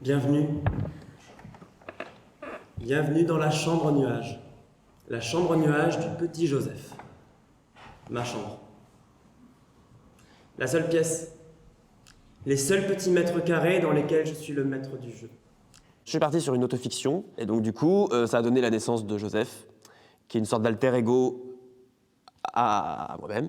Bienvenue. Bienvenue dans la chambre nuage. La chambre nuage du petit Joseph. Ma chambre. La seule pièce. Les seuls petits mètres carrés dans lesquels je suis le maître du jeu. Je suis parti sur une autofiction, et donc du coup, ça a donné la naissance de Joseph, qui est une sorte d'alter ego à moi-même.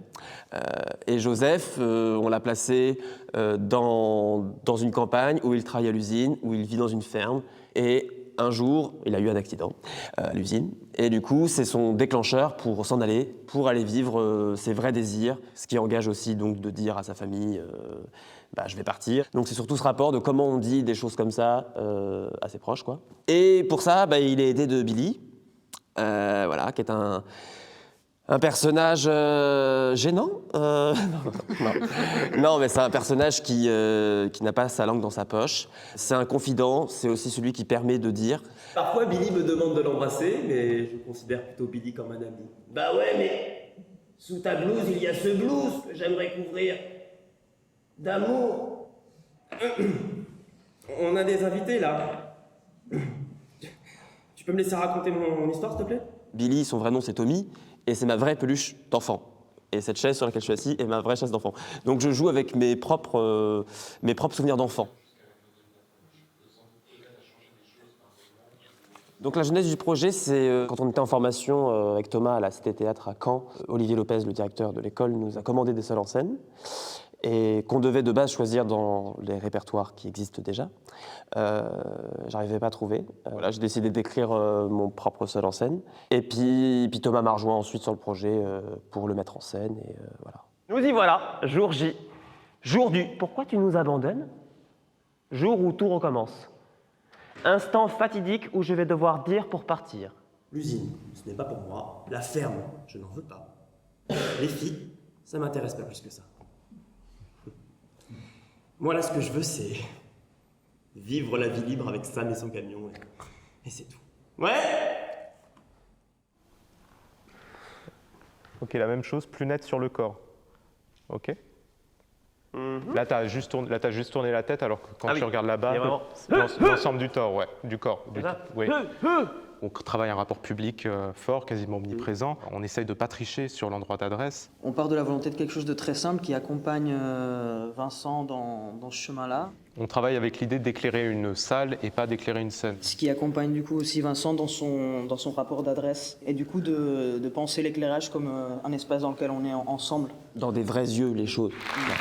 Et Joseph, on l'a placé dans une campagne où il travaille à l'usine, où il vit dans une ferme, et un jour, il a eu un accident à l'usine, et du coup, c'est son déclencheur pour s'en aller, pour aller vivre ses vrais désirs, ce qui engage aussi donc de dire à sa famille je vais partir. Donc c'est surtout ce rapport de comment on dit des choses comme ça à ses proches, quoi. Et pour ça, il est aidé de Billy, qui est un personnage gênant. Non, mais c'est un personnage qui n'a pas sa langue dans sa poche. C'est un confident, c'est aussi celui qui permet de dire. Parfois, Billy me demande de l'embrasser, mais je considère plutôt Billy comme un ami. Bah ouais, mais sous ta blouse, il y a ce blues que j'aimerais couvrir d'amour. On a des invités, là. Tu peux me laisser raconter mon histoire, s'il te plaît? Billy, son vrai nom, c'est Tommy, et c'est ma vraie peluche d'enfant. Et cette chaise sur laquelle je suis assis est ma vraie chaise d'enfant. Donc je joue avec mes propres souvenirs d'enfant. Donc la genèse du projet, c'est quand on était en formation avec Thomas à la Cité Théâtre à Caen, Olivier Lopez, le directeur de l'école, nous a commandé des seuls en scène et qu'on devait de base choisir dans les répertoires qui existent déjà. J'arrivais pas à trouver. J'ai décidé d'écrire mon propre seul en scène. Et puis Thomas m'a rejoint ensuite sur le projet pour le mettre en scène. Et voilà. Nous y voilà, jour J. Jour du « Pourquoi tu nous abandonnes ?» Jour où tout recommence. Instant fatidique où je vais devoir dire pour partir. L'usine, ce n'est pas pour moi. La ferme, je n'en veux pas. Les filles, ça m'intéresse pas plus que ça. Moi, là, ce que je veux, c'est vivre la vie libre avec Sam et son camion, et c'est tout. Ouais! Ok, la même chose, plus net sur le corps. Ok. Là, tu as juste tourné la tête, alors que quand tu regardes là-bas, l'ensemble du corps, ouais, du corps. Oui. On travaille un rapport public fort, quasiment omniprésent. On essaye de ne pas tricher sur l'endroit d'adresse. On part de la volonté de quelque chose de très simple qui accompagne Vincent dans ce chemin-là. On travaille avec l'idée d'éclairer une salle et pas d'éclairer une scène. Ce qui accompagne du coup aussi Vincent dans son rapport d'adresse et du coup de penser l'éclairage comme un espace dans lequel on est ensemble. Dans des vrais yeux, les choses. Ouais.